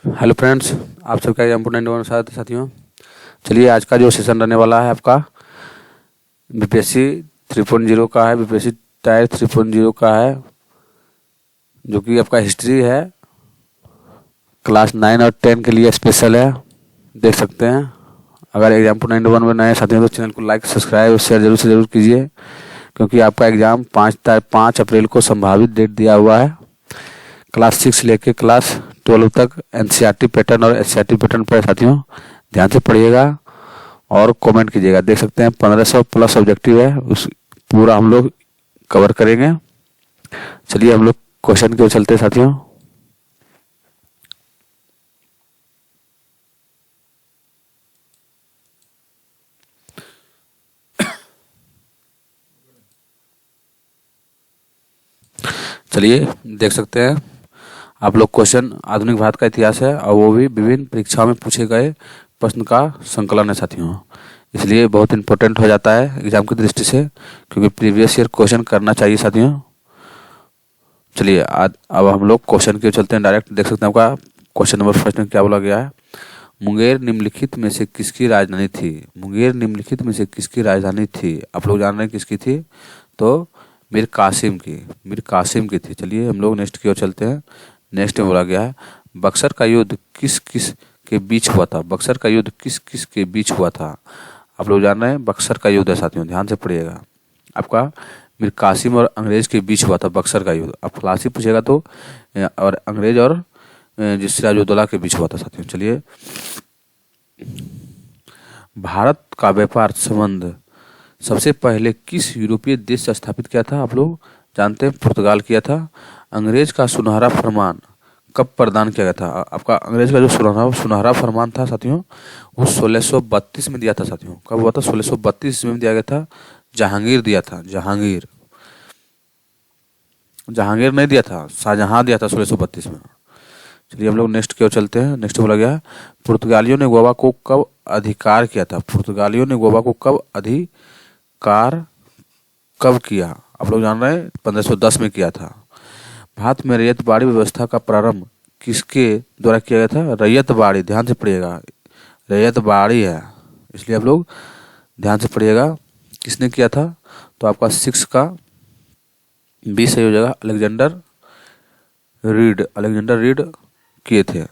Hello friends, आप सबका exam 91 साथ साथियों। चलिए, आज का जो सेशन रहने वाला है आपका बीपीएससी 3.0 का है। बीपीएससी टायर 3.0 का है, जो कि आपका हिस्ट्री है। क्लास 9 और 10 के लिए स्पेशल है, देख सकते हैं। अगर एग्जाम 91 में नए साथियों तो चैनल को लाइक, सब्सक्राइब और शेयर जरूर से जरूर कीजिए, क्योंकि आपका एग्जाम 5 अप्रैल को संभावित डेट दिया हुआ है। क्लास 6 लेके क्लास 12 तक एनसीईआरटी पैटर्न और एससीईआरटी पैटर्न पर साथियों ध्यान से पढ़िएगा और कमेंट कीजिएगा। देख सकते हैं 1500 प्लस ऑब्जेक्टिव है, उस पूरा हम लोग कवर करेंगे। चलिए हम लोग क्वेश्चन की ओर चलते हैं साथियों। चलिए देख सकते हैं आप लोग, क्वेश्चन आधुनिक भारत का इतिहास है और वो भी विभिन्न परीक्षाओं में पूछे गए प्रश्न का संकलन है साथियों। इसलिए बहुत इंपॉर्टेंट हो जाता है एग्जाम की दृष्टि से, क्योंकि प्रीवियस ईयर क्वेश्चन करना चाहिए साथियों। चलिए अब हम लोग क्वेश्चन की ओर चलते हैं डायरेक्ट। देख सकते हैं आपका क्वेश्चन नंबर फर्स्ट में क्या बोला गया है। मुंगेर निम्नलिखित में से किसकी राजधानी थी? मुंगेर निम्नलिखित में से किसकी राजधानी थी? आप लोग जान रहे हैं किसकी थी, तो मीर कासिम की थी। चलिए हम लोग नेक्स्ट की ओर चलते हैं। नेक्स्ट में बोला गया है बक्सर का युद्ध किस किस के बीच हुआ था? बक्सर का युद्ध किस किस के बीच हुआ था? आप लोग जान रहे हैं बक्सर का युद्ध है साथियों, ध्यान से पढ़िएगा। आपका मीर कासिम और अंग्रेज के बीच हुआ था बक्सर का युद्ध। अब क्लासी पूछेगा तो और अंग्रेज और जिस सिराजुद्दौला के बीच हुआ था साथियों। चलिए, भारत का व्यापार संबंध सबसे पहले किस यूरोपीय देश से स्थापित किया था? आप लोग जानते हैं पुर्तगाल किया था। अंग्रेज का सुनहरा फरमान कब प्रदान किया गया था? आपका अंग्रेज का जो सुनहरा फरमान था साथियों, वो 1632 में दिया था साथियों। कब हुआ था? 1632 में दिया गया था। जहांगीर दिया था, जहांगीर नहीं दिया था, शाहजहां दिया था 1632 में। चलिए हम लोग नेक्स्ट की ओर चलते हैं। नेक्स्ट बोला गया पुर्तगालियों ने गोवा को कब अधिकार किया था? पुर्तगालियों ने गोवा को कब अधिकार किया? आप लोग जान रहे हैं 1510 में किया था। भारत में रैयतवाड़ी व्यवस्था का प्रारंभ किसके द्वारा किया गया था? रैयतवाड़ी, ध्यान से पढ़िएगा, रैयतवाड़ी है, इसलिए आप लोग ध्यान से पढ़िएगा। किसने किया था? तो आपका 6 का 20 सही हो जाएगा। अलेक्जेंडर रीड किए थे।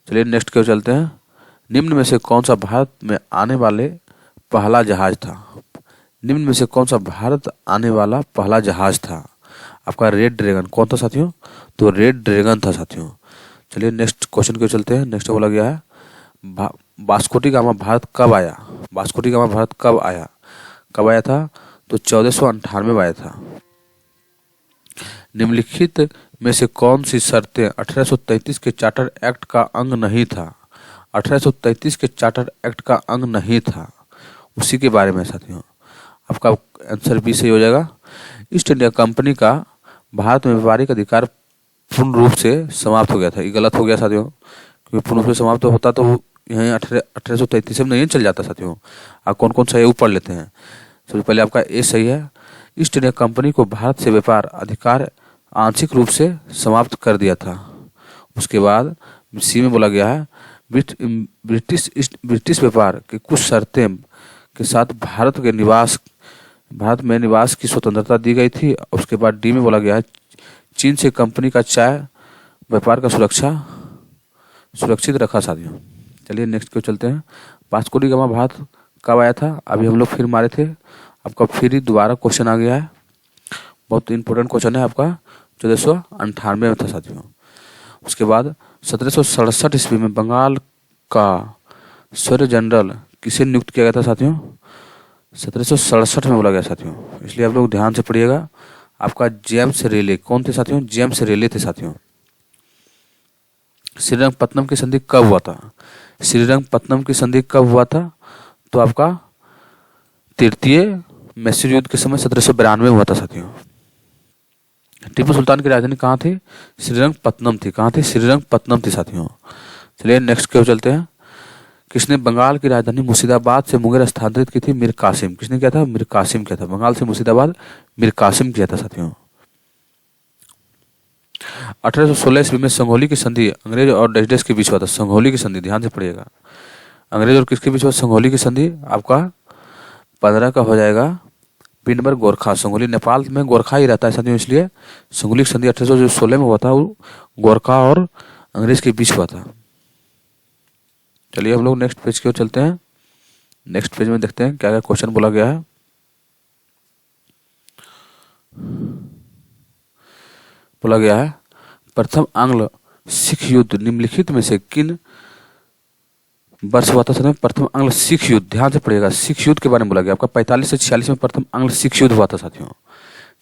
चलिए नेक्स्ट की ओर चलते हैं। निम्न में से कौन सा भारत में आने वाले पहला जहाज था? निम्न में से कौन सा भारत आने वाला पहला जहाज था? आपका रेड ड्रैगन कौन था साथियों? तो रेड ड्रैगन था साथियों। चलिए नेक्स्ट क्वेश्चन की ओर चलते हैं। नेक्स्ट बोला गया है वास्को डी गामा भारत कब आया? वास्को डी गामा भारत कब आया था? तो 1498 में आया था। निम्नलिखित में से कौन सी शर्तें 1833 के चार्टर एक्ट का अंग नहीं था? 1833 के चार्टर एक्ट का अंग नहीं था, उसी के बारे में साथियों। आपका आंसर बी सही हो जाएगा। ईस्ट इंडिया कंपनी का भारत में व्यापारिक अधिकार पूर्ण रूप से समाप्त हो गया था। ये गलत हो गया साथियों, क्योंकि पूर्ण रूप से समाप्त होता तो यहीं 1833 में नहीं चल जाता साथियों। आप कौन कौन सा ये ऊपर लेते हैं? सबसे पहले आपका ए सही है। ईस्ट इंडिया कंपनी को भारत से व्यापार अधिकार आंशिक रूप से समाप्त कर दिया था। उसके बाद सी में बोला गया है ब्रिटिश व्यापार की कुछ शर्तें के साथ भारत में निवास की स्वतंत्रता दी गई थी। उसके बाद डी में बोला गया है चीन से कंपनी का चाय व्यापार का सुरक्षित रखा साथियों। चलिए नेक्स्ट को चलते हैं। वास्को डी गामा भारत कब आया था? अभी हम लोग फिर मारे थे, आपका फिर ही दोबारा क्वेश्चन आ गया है। बहुत इंपॉर्टेंट क्वेश्चन है आपका। 1498 में था साथियों। उसके बाद 1767 ईस्वी में बंगाल का सर जनरल किसे नियुक्त किया गया था साथियों? 1767 में बोला गया साथियों, इसलिए आप लोग ध्यान से पढ़िएगा। आपका जेम्स रेले कौन थे साथियों? जेम्स रेले थे साथियों। श्रीरंगपत्तनम की संधि कब हुआ था? श्रीरंगपत्तनम की संधि कब हुआ था? तो आपका तृतीय मैसूर युद्ध के समय 1792 में हुआ था साथियों। टीपू सुल्तान की राजधानी कहाँ थी? श्रीरंगपत्तनम थी। कहाँ थी? श्रीरंगपत्तनम थी साथियों। चलिए नेक्स्ट की ओर चलते हैं। किसने बंगाल की राजधानी मुर्शिदाबाद से मुंगेर स्थानांतरित की थी? मीर कासिम। किसने किया था? मीर कासिम किया था। बंगाल से मुर्शिदाबाद मीर कासिम किया था साथियों। 1816 ईस्वी में संगोली की संधि अंग्रेज और डच के बीच हुआ था। संगोली की संधि, ध्यान से पढ़िएगा, अंग्रेज और किसके बीच हुआ संगोली की संधि? आपका 15 का हो जाएगा पिन नंबर गोरखा। संगोली नेपाल में गोरखा ही रहता है साथियों, इसलिए संगोली की संधि 1816 में हुआ था, वो गोरखा और अंग्रेज के बीच हुआ था। चलिए हम लोग नेक्स्ट पेज की ओर चलते हैं। नेक्स्ट पेज में देखते हैं क्या क्या क्वेश्चन बोला गया है। बोला गया है प्रथम आंग्ल सिख युद्ध निम्नलिखित में से किन वर्ष हुआ था? समय प्रथम आंग्ल सिख युद्ध, ध्यान से पढ़िएगा, सिख युद्ध के बारे में बोला गया। आपका 45 से 46 में प्रथम आंग्ल सिख युद्ध हुआ था साथियों।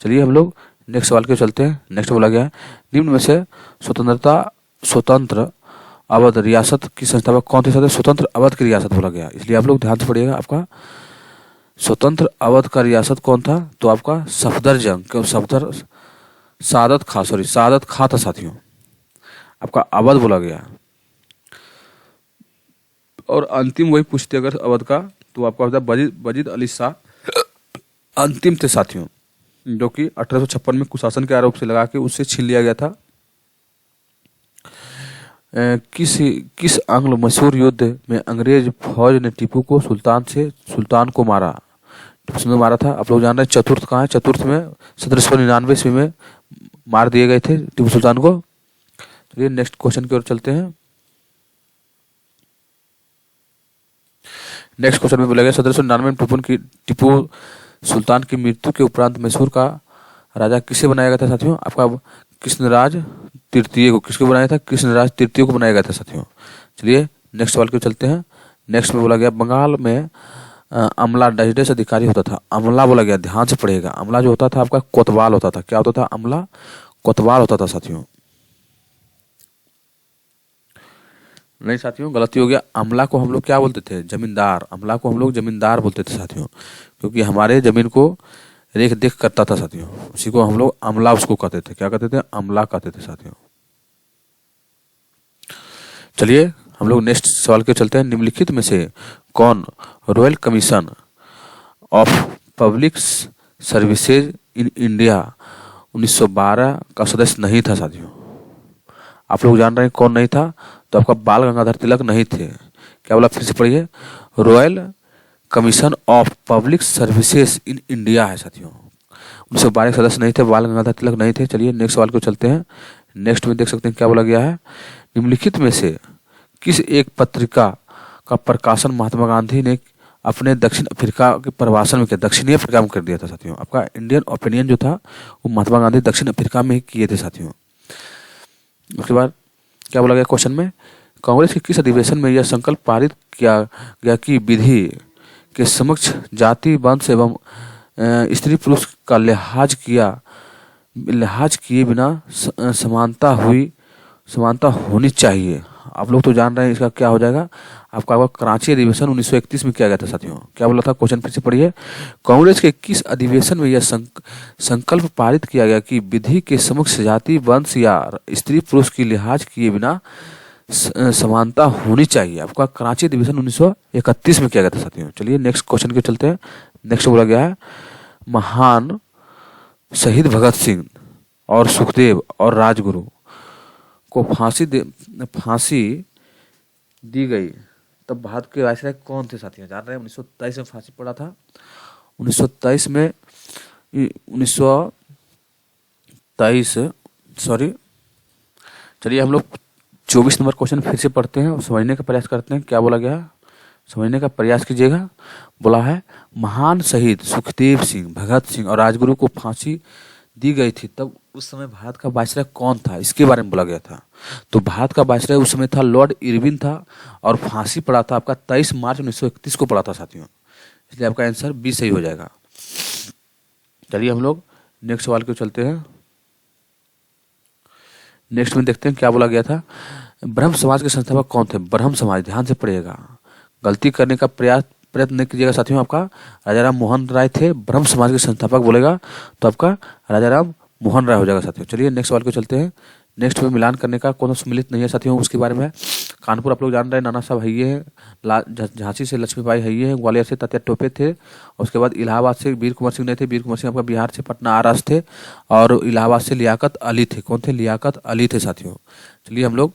चलिए हम लोग नेक्स्ट सवाल के चलते हैं। नेक्स्ट बोला गया है निम्न में से स्वतंत्र अवध रियासत की संस्थापक कौन थे? स्वतंत्र अवध की रियासत बोला गया, इसलिए आप लोग ध्यान से पढ़िएगा। आपका स्वतंत्र अवध का रियासत कौन था? तो आपका सफदरजंग, सादत खां था साथियों। आपका अवध बोला गया। और अंतिम वही पूछते अगर अवध का, तो आपका होता वजीद अली शाह अंतिम थे साथियों, जो कि 1856 में कुशासन के आरोप से लगा के उससे छीन लिया गया था। किस आंग्ल मशहूर युद्ध में अंग्रेज फौज ने टीपू को मारा? टिप्पू सुल्तान मारा था। आप लोग जान रहे हैं चतुर्थ कहाँ है? चतुर्थ में 1799 ईस्वी में मार दिए गए थे टीपू सुल्तान को। चलिए नेक्स्ट क्वेश्चन की ओर चलते हैं। नेक्स्ट क्वेश्चन में बोला गया 1799 में टीपू सुल्तान की मृत्यु के उपरांत मैसूर का राजा किसे बनाया गया था साथियों? आपका कृष्णराज तृतीय को। किसको बनाया था? कृष्णराज तृतीय को बनाया गया था साथियों। चलिए नेक्स्ट सवाल की ओर चलते हैं। नेक्स्ट में बोला गया बंगाल में अमला डच अधिकारी होता था। अमला बोला गया, ध्यान से पढ़िएगा। अमला जो होता था आपका कोतवाल होता था। क्या होता था? अमला कोतवाल होता था साथियों। नहीं साथियों, गलती हो गया। अमला को हम लोग क्या बोलते थे? जमींदार। अमला को हम लोग जमींदार बोलते थे साथियों, क्योंकि हमारे जमीन को रेख देख करता था साथियों, उसी को हम लोग अमला उसको कहते थे। क्या कहते थे? अमला कहते थे साथियों। चलिए हम लोग नेक्स्ट सवाल के चलते हैं। निम्नलिखित में से कौन royal commission of public services in India 1912 का सदस्य नहीं था साथियों? आप लोग जान रहे हैं कौन नहीं था? तो आपका बाल गंगाधर तिलक नहीं थे। क्या बोला? फिर से पढ़िए। Royal commission of public services in India है साथियों। 1912 के सदस्य नहीं थे, बाल गंगाधर तिलक नहीं थे। चलिए नेक्स्ट सवाल को चलते हैं। नेक्स्ट में देख सकते हैं क्या बोला गया है। निम्नलिखित में से किस एक पत्रिका का प्रकाशन महात्मा गांधी ने अपने दक्षिण अफ्रीका के प्रवासन में किया? दक्षिणी अफ्रीका में कर दिया था साथियों। आपका इंडियन ओपिनियन जो था वो महात्मा गांधी दक्षिण अफ्रीका में ही किए थे साथियों। उसके बाद क्या बोला गया क्वेश्चन में? कांग्रेस के किस अधिवेशन में यह संकल्प पारित किया गया कि विधि के समक्ष जाति वंश एवं स्त्री पुरुष का लिहाज किए बिना समानता होनी चाहिए? आप लोग तो जान रहे हैं इसका क्या हो जाएगा। आपका कराची अधिवेशन 1931 में किया गया था साथियों। क्या बोला था? क्वेश्चन फिर से पढ़िए। कांग्रेस के किस अधिवेशन में यह संकल्प पारित किया गया कि विधि के समक्ष जाति वंश या स्त्री पुरुष की लिहाज किए बिना समानता होनी चाहिए? आपका कराची अधिवेशन 1931 में किया गया था साथियों। चलिए नेक्स्ट क्वेश्चन के चलते हैं। नेक्स्ट बोला गया है महान शहीद भगत सिंह और सुखदेव और राजगुरु को फांसी दी गई तब भारत के वायसराय कौन थे साथियों? जान रहे हैं 1923 में फांसी पड़ा था। 1923 में 1923 सॉरी। चलिए हम लोग 24 नंबर क्वेश्चन फिर से पढ़ते हैं और समझने का प्रयास करते हैं। क्या बोला गया? समझने का प्रयास कीजिएगा। बोला है महान शहीद सुखदेव सिंह, भगत सिंह और राजगुरु को फांसी दी गई थी तब उस समय भारत का वायसराय कौन था? इसके बारे में बोला गया था। तो भारत का वायसराय उस समय था लॉर्ड इरविन था और फांसी पड़ा था आपका 23 मार्च 1931 को पड़ा था साथियों। इसलिए आपका आंसर बी सही हो जाएगा। चलिए हम लोग नेक्स्ट सवाल को चलते हैं। नेक्स्ट में देखते हैं क्या बोला गया था। ब्रह्म समाज के संस्थापक कौन थे? ब्रह्म समाज, ध्यान से पढ़िएगा, गलती करने का प्रयत्न नहीं कीजिएगा साथियों। आपका राजाराम मोहन राय थे ब्रह्म समाज के संस्थापक बोलेगा तो आपका राजाराम मोहन राय हो जाएगा साथियों। चलिए नेक्स्ट सवाल को चलते हैं। नेक्स्ट में मिलान करने का कौन सम्मिलित नहीं है साथियों, उसके बारे में कानपुर आप लोग जान रहे हैं नाना साहब हैये हैं, झांसी से लक्ष्मीबाई हैये हैं, ग्वालियर से तात्या टोपे थे, और उसके बाद इलाहाबाद से वीर कुंवर सिंह नहीं थे, वीर कुंवर सिंह आपका बिहार से पटना आरास थे, और इलाहाबाद से लियाकत अली थे। कौन थे? लियाकत अली थे साथियों। चलिए हम लोग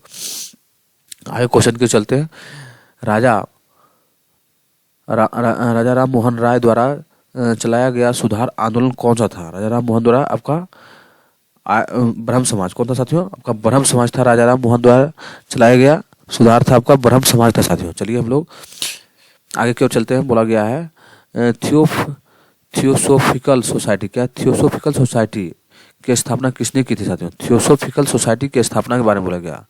आगे क्वेश्चन के चलते हैं। राजा राम मोहन राय द्वारा चलाया गया सुधार आंदोलन कौन सा था? राजा राम मोहन द्वारा आपका ब्रह्म समाज। कौन था साथियों? आपका ब्रह्म समाज था। राजा राम मोहन द्वारा चलाया गया सुधार था आपका ब्रह्म समाज था साथियों। चलिए हम लोग आगे क्यों चलते हैं। बोला गया है थियोसोफिकल सोसाइटी। क्या? थियोसोफिकल सोसाइटी की स्थापना किसने की थी साथियों? थियोसोफिकल सोसाइटी की स्थापना के बारे में बोला गया।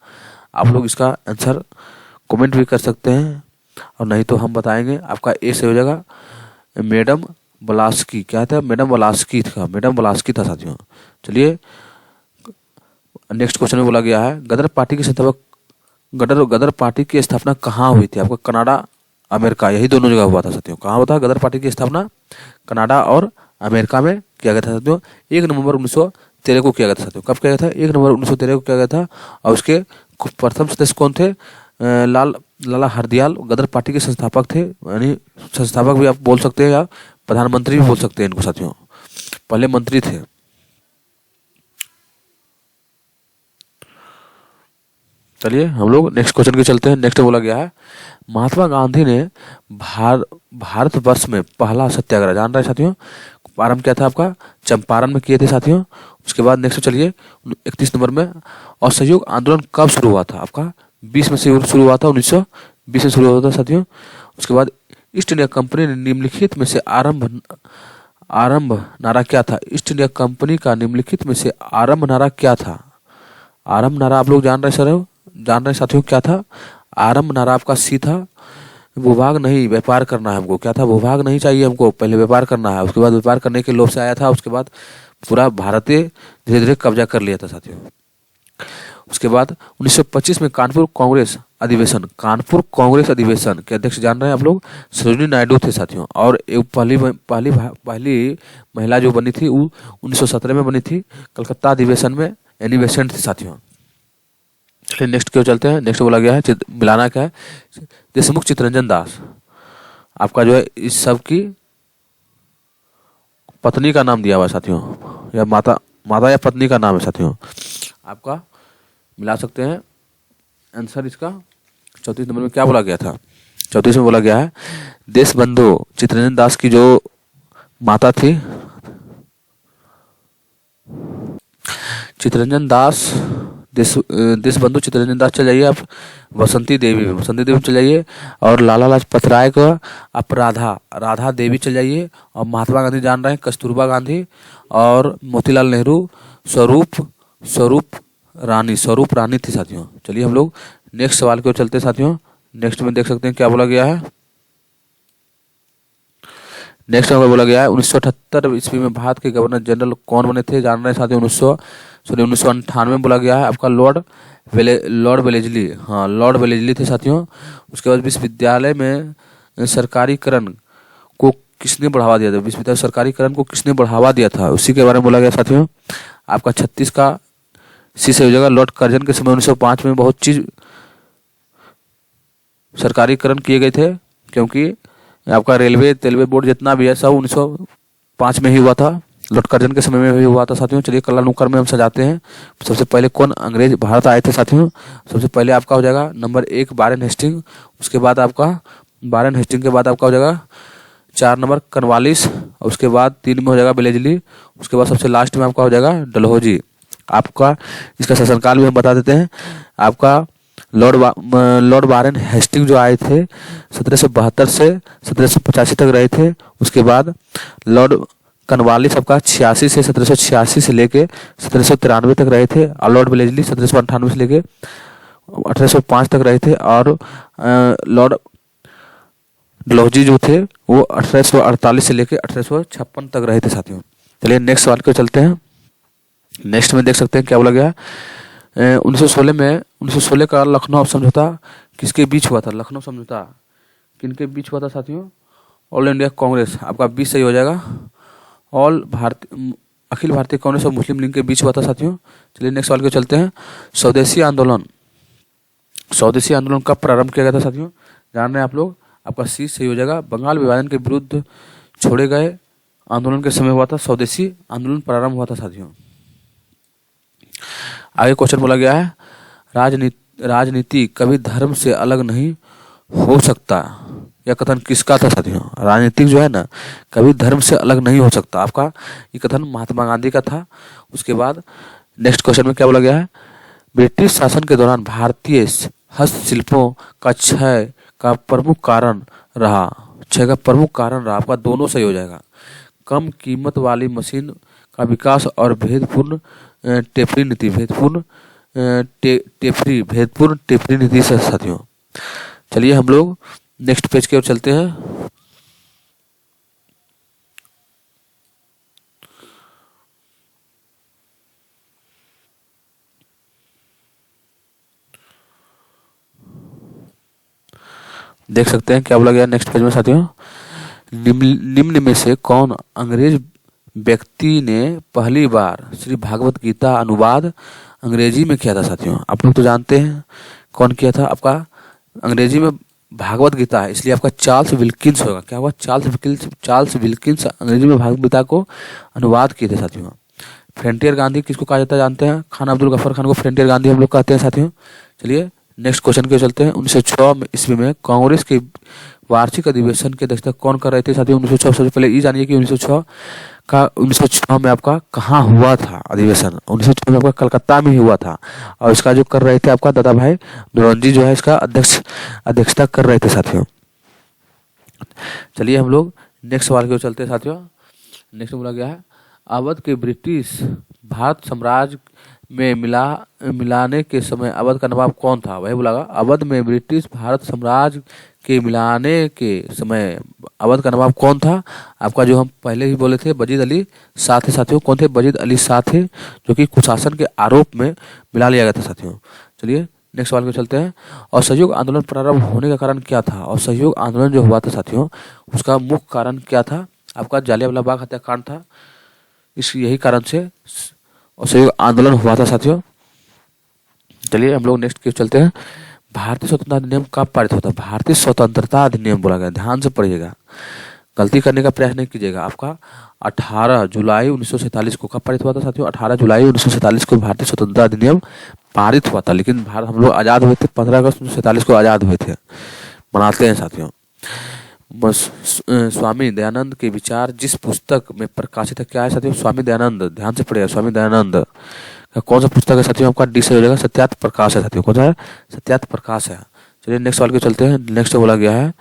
आप लोग इसका आंसर कमेंट भी कर सकते हैं, और नहीं तो हम बताएंगे। आपका ए से हो जाएगा मैडम ब्लास्की। क्या था? मैडम ब्लास्की था। मैडम ब्लास्की था साथियों। चलिए नेक्स्ट क्वेश्चन में बोला गया है गदर पार्टी के संस्थापक गदर पार्टी की स्थापना कहाँ हुई थी? आपका कनाडा, अमेरिका, यही दोनों जगह हुआ था साथियों। कहाँ हुआ था गदर पार्टी की स्थापना? कनाडा और अमेरिका में किया गया था साथियों। 1 नवंबर 1913 को किया गया था साथियों। कब किया गया था? 1 नवंबर 1913 को किया गया था। और उसके प्रथम सदस्य कौन थे? लाला हरदयाल गदर पार्टी के संस्थापक थे, यानी संस्थापक भी आप बोल सकते हैं, या प्रधानमंत्री भी बोल सकते हैं इनको साथियों। पहले मंत्री थे। चलिए हम लोग नेक्स्ट क्वेश्चन के चलते हैं। नेक्स्ट बोला गया है महात्मा गांधी ने भारतवर्ष में पहला सत्याग्रह, जान रहे हैं साथियों, प्रारंभ किया था आपका चंपारण में किए थे साथियों। उसके बाद नेक्स्ट चलिए 31 नंबर में असहयोग आंदोलन कब शुरू हुआ था? आपका 20 में से शुरू हुआ था, 1920 में शुरू हुआ था साथियों। उसके बाद ईस्ट इंडिया कंपनी ने निम्नलिखित में से आरंभ नारा क्या था? ईस्ट इंडिया कंपनी का निम्नलिखित में से आरंभ नारा क्या था? आरंभ नारा आप लोग जान रहे साथियों क्या था? आरंभ नारा आपका सी था, भूभाग नहीं व्यापार करना है हमको। क्या था? भूभाग नहीं चाहिए हमको, पहले व्यापार करना है। उसके बाद व्यापार करने के लोभ से आया था। उसके बाद पूरा भारत धीरे धीरे कब्जा कर लिया था साथियों। उसके बाद 1925 में कानपुर कांग्रेस अधिवेशन के अध्यक्ष जान रहे हैं आप लोग? सरोजिनी नायडू थे साथियों। और एक पहली महिला जो बनी थी वो 1917 में बनी थी, कलकत्ता अधिवेशन में एनिवेशन थे साथियों। चलिए नेक्स्ट क्यों चलते हैं। नेक्स्ट बोला गया है मिलाना क्या है? देशमुख चित्तरंजन दास आपका जो है इस सब की पत्नी का नाम दिया हुआ है साथियों, या माता या पत्नी का नाम है साथियों। आपका मिला सकते हैं आंसर इसका। 34 नंबर में क्या बोला गया था? 34 में बोला गया है देशबंधु चित्तरंजन दास की जो माता थी, चित्तरंजन दास देशबंधु चित्तरंजन दास चल जाइए आप। बसंती देवी चल जाइए। और लाला लाजपत राय का आप राधा देवी चल जाइए। और महात्मा गांधी जान रहे हैं कस्तूरबा गांधी। और मोतीलाल नेहरू स्वरूप रानी थी साथियों। चलिए हम लोग नेक्स्ट सवाल की ओर चलते हैं साथियों। नेक्स्ट में देख सकते हैं क्या बोला गया है। नेक्स्ट में बोला गया है 1978 ईस्वी में भारत के गवर्नर जनरल कौन बने थे? जान रहे हैं साथियों 1998 में बोला गया है आपका लॉर्ड वेलेजली। हाँ, लॉर्ड वेलेजली थे साथियों। उसके बाद विश्वविद्यालय में सरकारीकरण को किसने बढ़ावा दिया था? विश्वविद्यालय सरकारीकरण को किसने बढ़ावा दिया था? उसी के बारे में बोला गया साथियों। आपका 36 का सी से हो जाएगा। लॉर्ड कर्जन के समय 1905 में बहुत चीज सरकारीकरण किए गए थे, क्योंकि आपका रेलवे बोर्ड जितना भी है सब 1905 में ही हुआ था। लॉर्ड कर्जन के समय में भी हुआ था साथियों। चलिए कला नुक्कड़ में हम सजाते हैं। सबसे पहले कौन अंग्रेज भारत आए थे साथियों? सबसे पहले आपका हो जाएगा नंबर 1 वारेन हेस्टिंग। उसके बाद आपका वारेन हेस्टिंग के बाद आपका हो जाएगा 4 नंबर कॉर्नवालिस। उसके बाद 3 में हो जाएगा वेलेजली। उसके बाद सबसे लास्ट में आपका हो जाएगा डलहौजी। आपका इसका शासनकाल भी हम बता देते हैं। आपका लॉर्ड वारेन हेस्टिंग जो आए थे 1772 से 1785 तक रहे थे। उसके बाद लॉर्ड कॉर्नवालिस आपका 86 से 1786 से लेके 1793 तक रहे थे। और लॉर्ड वेलेजली 1798 से लेके 1805 तक रहे थे। और लॉर्ड डलहौजी जो थे वो 1848 से लेके 1856 तक रहे थे साथियों। चलिए नेक्स्ट सवाल को चलते हैं। नेक्स्ट में देख सकते हैं क्या बोला गया 1916 का लखनऊ समझौता किसके बीच हुआ था? लखनऊ समझौता किनके बीच हुआ था साथियों? ऑल इंडिया कांग्रेस आपका 20 सही हो जाएगा। अखिल भारतीय कांग्रेस और मुस्लिम लीग के बीच हुआ था साथियों। चलिए नेक्स्ट सवाल को चलते हैं। स्वदेशी आंदोलन स्वदेशी आंदोलन कब प्रारंभ किया गया था साथियों, जान रहे हैं आप लोग। आपका सी सही हो जाएगा। बंगाल विभाजन के विरुद्ध छोड़े गए आंदोलन के समय हुआ था स्वदेशी आंदोलन प्रारंभ हुआ था साथियों। आगे क्वेश्चन बोला गया है, राजनीति कभी धर्म से अलग नहीं हो सकता, यह कथन किसका था साथियों। राजनीतिक जो है ना कभी धर्म से अलग नहीं हो सकता, आपका ये कथन महात्मा गांधी का था। उसके बाद नेक्स्ट क्वेश्चन में क्या बोला गया है, ब्रिटिश शासन के दौरान भारतीय हस्तशिल्पों का क्षय का प्रमुख कारण रहा, क्षय का प्रमुख कारण रहा, आपका दोनों सही हो जाएगा। कम कीमत वाली मशीन का विकास और भेदपूर्ण टेपरी नीति से साथियों। चलिए हम लोग नेक्स्ट पेज की ओर चलते हैं। देख सकते हैं क्या बोला गया नेक्स्ट पेज में साथियों, निम्न में से कौन अंग्रेज व्यक्ति ने पहली बार श्री भागवत गीता अनुवाद अंग्रेजी में किया था साथियों। आप लोग तो जानते हैं कौन किया था, आपका अंग्रेजी में भागवत गीता है इसलिए आपका चार्ल्स विल्किंस होगा। क्या हुआ, चार्ल्स विल्किंस अंग्रेजी में भागवत गीता को अनुवाद किए थे साथियों। फ्रंटियर गांधी किसको कहा जाता है जानते हैं, खान अब्दुल गफर खान को फ्रंटियर गांधी हम लोग कहते हैं साथियों। चलिए नेक्स्ट क्वेश्चन के चलते हैं। 1906 ईस्वी में कांग्रेस के वार्षिक अधिवेशन की अध्यक्षता कौन कर रहे थे साथियों। 1906 सबसे पहले ये जानिए कि 1906 में आपका कहाँ हुआ था अधिवेशन। 1906 में आपका कलकत्ता में ही हुआ था और इसका जो कर रहे थे आपका दादा भाई नौरोजी जो है इसका अध्यक्षता कर रहे थे साथियों। चलिए हम लोग नेक्स्ट सवाल की ओर चलते हैं साथियों। नेक्स्ट बोला गया है, अवध के ब्रिटिश भारत साम्राज्य में मिलाने के समय अवध का नवाब कौन था। वही बोला, अवध में ब्रिटिश भारत साम्राज्य के मिलाने के समय अवध का नवाब कौन था। आपका जो हम पहले ही बोले थे वजीद अली शाह थे साथियों। कौन थे, वजीद अली शाह थे, जो कि कुशासन के आरोप में मिला लिया गया था साथियों। चलिए नेक्स्ट सवाल को चलते हैं। असहयोग आंदोलन प्रारंभ होने का कारण क्या था। असहयोग आंदोलन जो हुआ था साथियों उसका मुख्य कारण क्या था, आपका जालियांवाला बाग हत्याकांड था। यही कारण से असहयोग आंदोलन हुआ था साथियों। चलिए हम लोग नेक्स्ट की चलते हैं। भारतीय स्वतंत्रता अधिनियम कब पारित होता है। भारतीय स्वतंत्रता अधिनियम बोला गया, ध्यान से पढ़िएगा, गलती करने का प्रयास नहीं कीजिएगा। आपका 18 जुलाई 1947 को कब पारित हुआ था साथियों। 18 जुलाई 1947 को भारतीय स्वतंत्रता अधिनियम पारित हुआ था। लेकिन भारत हम लोग आज़ाद हुए थे 15 अगस्त 1947 को आज़ाद हुए थे, मनाते हैं साथियों। स्वामी दयानंद के विचार जिस पुस्तक में प्रकाशित है क्या है साथियों, स्वामी दयानंद, ध्यान से पढ़िएगा। स्वामी दयानंद का कौन सा पुस्तक है साथियों, आपका डी से हो जाएगा, सत्यार्थ प्रकाश है साथियों। कौन सा है, सत्यार्थ प्रकाश है। चलिए नेक्स्ट सवाल के चलते हैं। नेक्स्ट बोला गया है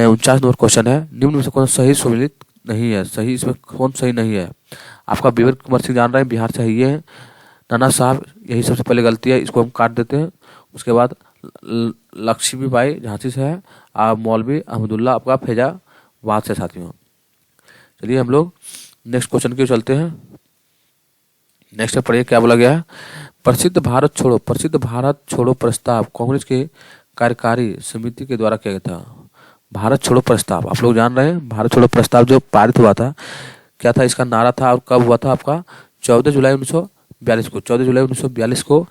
49 नंबर क्वेश्चन है, निम्न में से कौन सही सम्मिलित नहीं है। सही इसमें कौन सही नहीं है। आपका विवेक कुमार सिंह जान रहे हैं बिहार से ये है, नाना साहब यही सबसे पहले गलती है, इसको हम काट देते हैं। उसके बाद लक्ष्मीबाई झांसी से है, आप मौलवी अहमदुल्ला आपका फैजाबाद से साथियों। चलिए हम लोग नेक्स्ट क्वेश्चन की चलते हैं। नेक्स्ट पढ़िए क्या बोला गया है। प्रसिद्ध भारत छोड़ो प्रस्ताव कांग्रेस के कार्यकारी समिति के द्वारा किया गया था। भारत छोड़ो प्रस्ताव आप लोग जान रहे हैं, भारत छोड़ो प्रस्ताव जो पारित हुआ था क्या था, इसका नारा था और कब हुआ था आपका 14 जुलाई 1942 को। 14 जुलाई 1942 को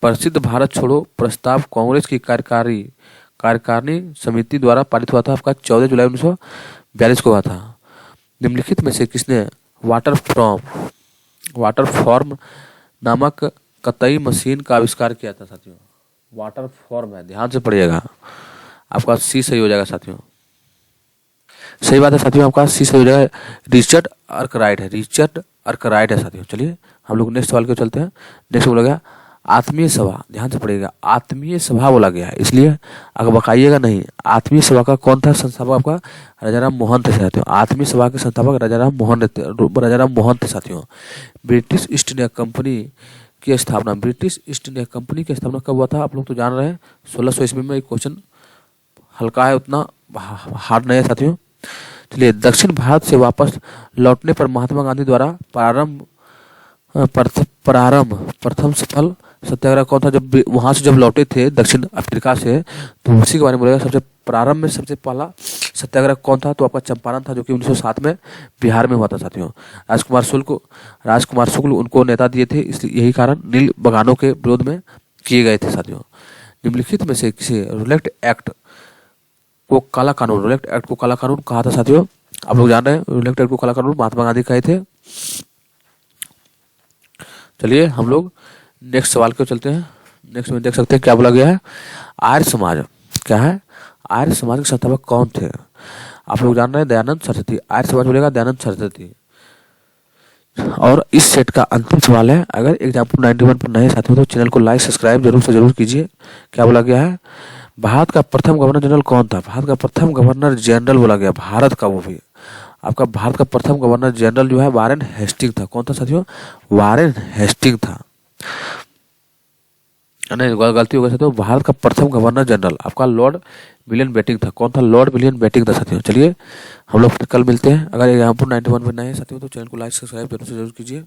प्रसिद्ध भारत छोड़ो प्रस्ताव कांग्रेस की कार्यकारिणी समिति द्वारा पारित हुआ था। आपका 14 जुलाई 1942 को हुआ था। निम्नलिखित में से किसने वाटर फॉर्म नामक कतई मशीन का आविष्कार किया था साथियों। वाटर फॉर्म है, ध्यान से पढ़िएगा, आपका सी सही हो जाएगा साथियों। सही बात है साथियों, आपका सी सही हो जाएगा। रिचर्ड आर्कराइट है साथियों। चलिए हम लोग नेक्स्ट सवाल को चलते हैं। नेक्स्ट बोला गया आत्मीय सभा, ध्यान से पढ़िएगा, आत्मीय सभा बोला गया है इसलिए अगर बकाइएगा नहीं। आत्मीय सभा का कौन था संस्थापक, आपका राजाराम मोहन थे साथियों। आत्मीय सभा के संस्थापक राजाराम मोहन थे साथियों। ब्रिटिश ईस्ट इंडिया कंपनी की स्थापना कब हुआ था, आप लोग तो जान रहे हैं 1600 ईस्वी में। क्वेश्चन हल्का है, उतना हार्ड नहीं है साथियों। चलिए दक्षिण भारत से वापस लौटने पर महात्मा गांधी द्वारा प्रथम सफल सत्याग्रह कौन था। जब वहां से जब लौटे थे दक्षिण अफ्रीका से तो उसी के बारे में बोलेगा। सबसे प्रारंभ में सबसे पहला सत्याग्रह कौन था, तो आपका चंपारण था, जो कि 1907 में बिहार में हुआ था साथियों। राजकुमार शुक्ल उनको नेता दिए थे, इसलिए यही कारण नील बगानों के विरोध में किए गए थे साथियों। निम्नलिखित में से किसी रोलेट एक्ट को काला कानून कहा था साथियों? आप लोग जान रहे हैं रोलेट एक्ट को काला कानून महात्मा गांधी कहे थे। चलिए हम लोग नेक्स्ट सवाल को चलते हैं। नेक्स्ट में देख सकते हैं क्या बोला गया है। आर्य समाज क्या है? आर्य समाज के संस्थापक कौन थे? आप लोग जान रहे हैं दयानंद सरस्वती। आर्य समाज बोलेगा दयानंद सरस्वती। और इस सेट का अंतिम सवाल है। अगर एग्जाम्पल 91 पर नए साथियों तो चैनल को लाइक सब्सक्राइब जरूर से जरूर कीजिए। क्या बोला गया है? भारत का प्रथम गवर्नर जनरल कौन था? भारत का प्रथम गवर्नर जनरल बोला गया भारत का, वो भी आपका भारत का प्रथम गवर्नर जनरल जो है वारेन हेस्टिंग था। कौन था साथियों? वारेन हेस्टिंग था। नहीं गलती हो गई साथियों, भारत का प्रथम गवर्नर जनरल आपका लॉर्ड विलियम बेंटिंक था। कौन था? लॉर्ड विलियम बेंटिंक था साथियों। चलिए हम लोग कल मिलते हैं। अगर यहाँ पर 91 में नए हैं साथियों तो चैनल को लाइक सब्सक्राइब जरूर से जरूर कीजिए।